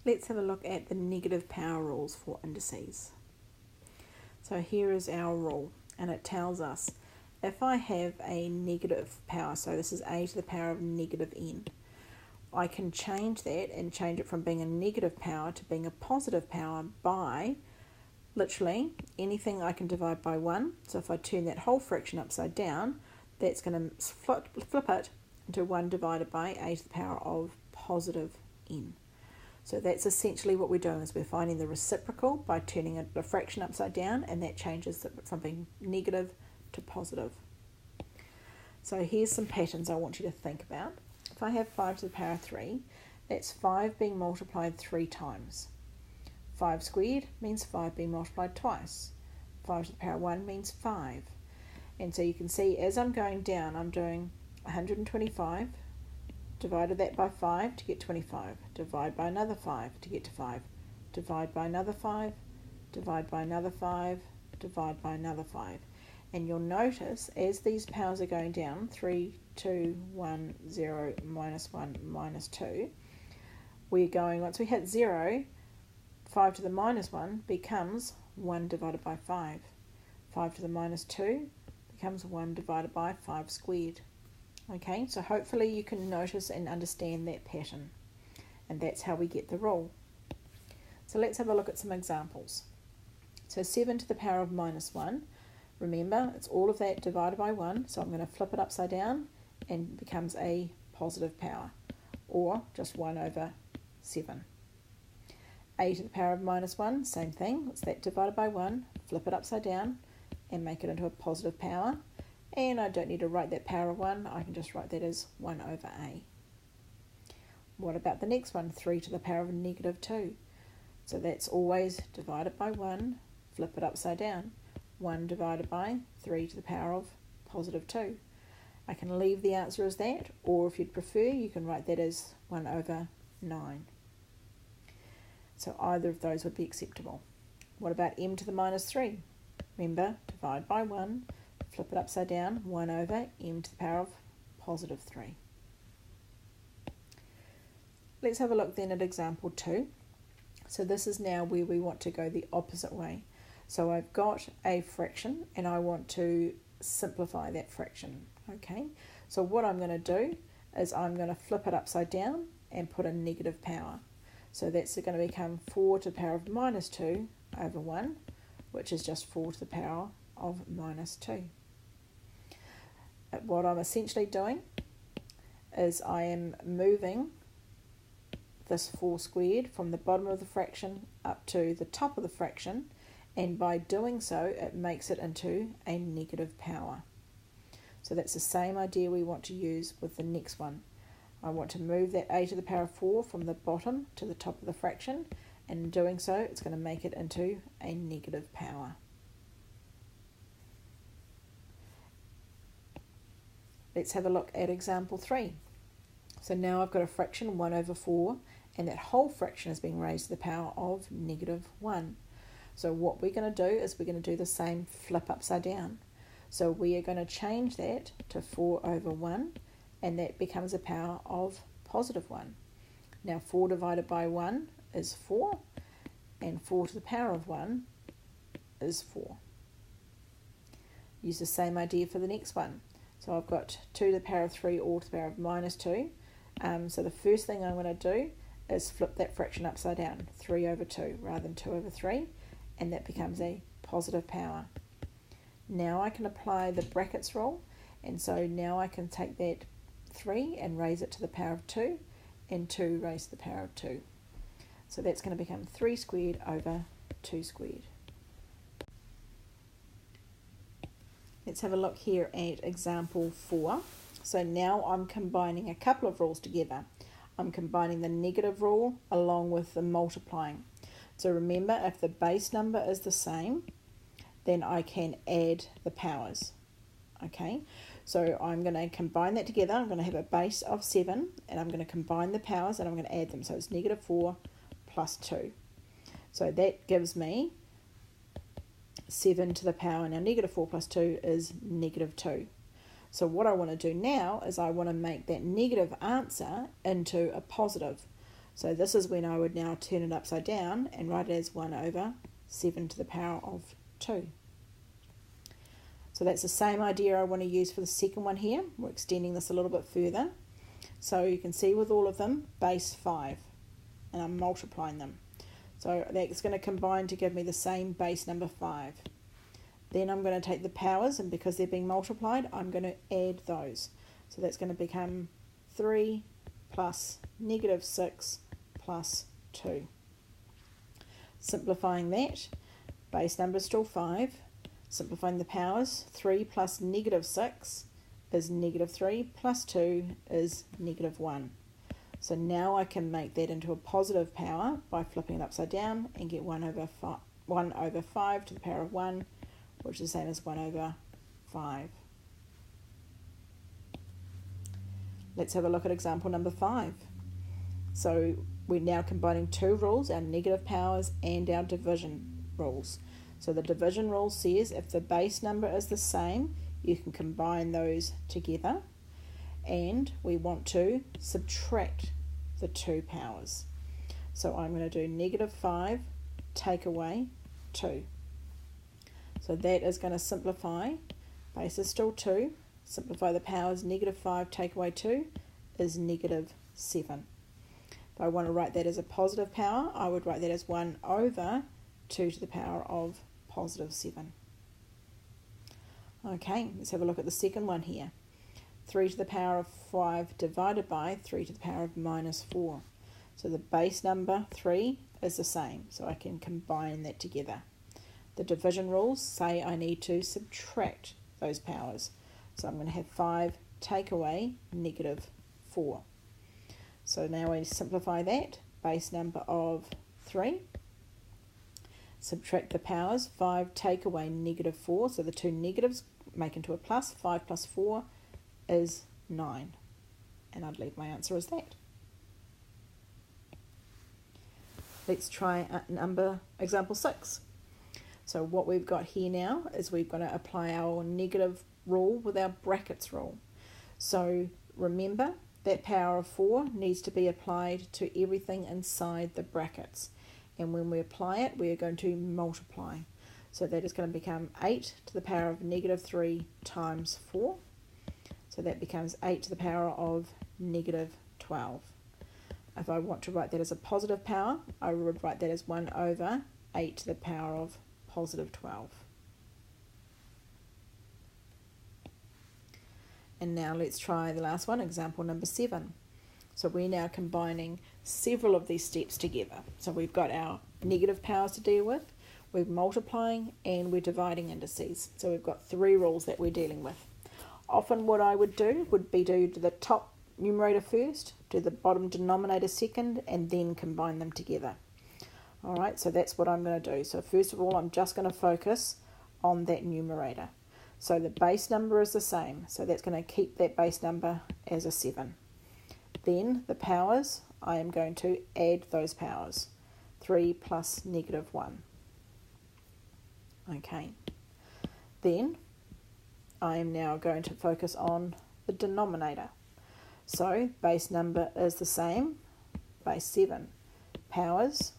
Let's have a look at the negative power rules for indices. So here is our rule, and it tells us if I have a negative power, so this is a to the power of negative n, I can change that and change it from being a negative power to being a positive power by literally anything I can divide by 1. So if I turn that whole fraction upside down, that's going to flip it into 1 divided by a to the power of positive n. So that's essentially what we're doing, is we're finding the reciprocal by turning a fraction upside down, and that changes it from being negative to positive. So here's some patterns I want you to think about. If I have 5 to the power of 3, that's 5 being multiplied 3 times. 5 squared means 5 being multiplied twice. 5 to the power of 1 means 5. And so you can see as I'm going down, I'm doing 125, divided that by 5 to get 25, divide by another 5 to get to 5, divide by another 5, divide by another 5, divide by another 5. And you'll notice as these powers are going down, 3, 2, 1, 0, minus 1, minus 2, we're going, once we hit 0, 5 to the minus 1 becomes 1 divided by 5. 5 to the minus 2 becomes 1 divided by 5 squared. Okay, so hopefully you can notice and understand that pattern, and that's how we get the rule. So let's have a look at some examples. So 7 to the power of minus 1, remember it's all of that divided by 1, so I'm going to flip it upside down and it becomes a positive power, or just 1 over 7. A to the power of minus 1, same thing, it's that divided by 1, flip it upside down and make it into a positive power. And I don't need to write that power of 1, I can just write that as 1 over a. What about the next one, 3 to the power of negative 2? So that's always divided by 1, flip it upside down. 1 divided by 3 to the power of positive 2. I can leave the answer as that, or if you'd prefer, you can write that as 1 over 9. So either of those would be acceptable. What about m to the minus 3? Remember, divide by 1, flip it upside down, 1 over m to the power of positive 3. Let's have a look then at example 2. So this is now where we want to go the opposite way. So I've got a fraction and I want to simplify that fraction. Okay, so what I'm going to do is I'm going to flip it upside down and put a negative power. So that's going to become 4 to the power of minus 2 over 1, which is just 4 to the power of minus 2. What I'm essentially doing is I am moving this 4 squared from the bottom of the fraction up to the top of the fraction, and by doing so it makes it into a negative power. So that's the same idea we want to use with the next one. I want to move that a to the power of 4 from the bottom to the top of the fraction, and in doing so it's going to make it into a negative power. Let's have a look at example 3. So now I've got a fraction 1 over 4, and that whole fraction is being raised to the power of negative 1. So what we're going to do is we're going to do the same flip upside down. So we are going to change that to 4 over 1, and that becomes a power of positive 1. Now 4 divided by 1 is 4, and 4 to the power of 1 is 4. Use the same idea for the next one. So I've got 2 to the power of 3 all to the power of minus 2. So the first thing I'm going to do is flip that fraction upside down, 3 over 2 rather than 2 over 3, and that becomes a positive power. Now I can apply the brackets rule, and so now I can take that 3 and raise it to the power of 2, and 2 raised to the power of 2. So that's going to become 3 squared over 2 squared. Let's have a look here at example 4. So now I'm combining a couple of rules together. I'm combining the negative rule along with the multiplying. So remember, if the base number is the same, then I can add the powers. Okay, so I'm going to combine that together. I'm going to have a base of 7, and I'm going to combine the powers and I'm going to add them. So it's negative 4 plus 2. So that gives me 7 to the power. Now negative 4 plus 2 is negative 2. So what I want to do now is I want to make that negative answer into a positive. So this is when I would now turn it upside down and write it as 1 over 7 to the power of 2. So that's the same idea I want to use for the second one here. We're extending this a little bit further. So you can see with all of them, base 5, and I'm multiplying them. So that's going to combine to give me the same base number 5. Then I'm going to take the powers, and because they're being multiplied, I'm going to add those. So that's going to become 3 plus negative 6 plus 2. Simplifying that, base number is still 5. Simplifying the powers, 3 plus negative 6 is negative 3 plus 2 is negative 1. So now I can make that into a positive power by flipping it upside down and get 1 over 5 to the power of 1, which is the same as 1 over 5. Let's have a look at example number 5. So we're now combining two rules, our negative powers and our division rules. So the division rule says if the base number is the same, you can combine those together, and we want to subtract the two powers. So I'm going to do negative 5 take away 2. So that is going to simplify. Base is still 2. Simplify the powers, negative 5 take away 2 is negative 7. If I want to write that as a positive power, I would write that as 1 over 2 to the power of positive 7. Okay, let's have a look at the second one here. 3 to the power of 5 divided by 3 to the power of minus 4. So the base number 3 is the same, so I can combine that together. The division rules say I need to subtract those powers. So I'm going to have 5 take away negative 4. So now I simplify that, base number of 3. Subtract the powers, 5 take away negative 4, so the two negatives make into a plus. 5 plus 4 is 9, and I'd leave my answer as that. Let's try example 6. So what we've got here now is we've got to apply our negative rule with our brackets rule. So remember that power of 4 needs to be applied to everything inside the brackets. And when we apply it, we are going to multiply. So that is going to become 8 to the power of negative 3 times 4. So that becomes 8 to the power of negative 12. If I want to write that as a positive power, I would write that as 1 over 8 to the power of positive 12. And now let's try the last one, example number 7. So we're now combining several of these steps together. So we've got our negative powers to deal with, we're multiplying, and we're dividing indices. So we've got 3 rules that we're dealing with. Often what I would do would be do the top numerator first, do the bottom denominator second, and then combine them together. Alright, so that's what I'm going to do. So first of all, I'm just going to focus on that numerator. So the base number is the same, so that's going to keep that base number as a 7. Then the powers, I am going to add those powers. 3 plus negative 1. Okay. Then I am now going to focus on the denominator. So base number is the same, base 7. Powers,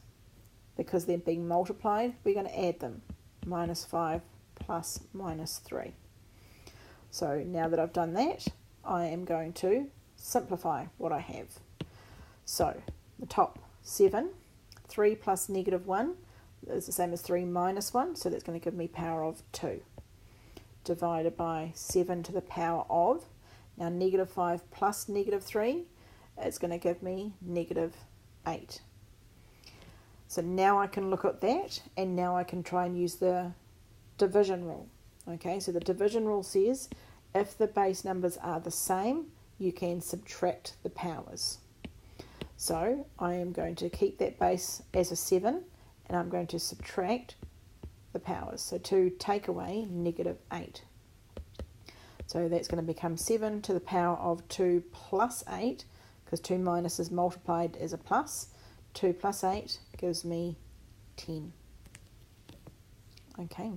because they're being multiplied, we're going to add them. Minus 5 plus minus 3. So now that I've done that, I am going to simplify what I have. So the top 7, 3 plus negative 1 is the same as 3 minus 1, so that's going to give me power of 2. Divided by 7 to the power of, now negative 5 plus negative 3, it's going to give me negative 8. So now I can look at that, and now I can try and use the division rule. Okay, so the division rule says if the base numbers are the same, you can subtract the powers. So I am going to keep that base as a 7, and I'm going to subtract the powers. So 2 take away negative 8. So that's going to become 7 to the power of 2 plus 8, because 2 minus is multiplied as a plus. 2 plus 8 gives me 10. Okay.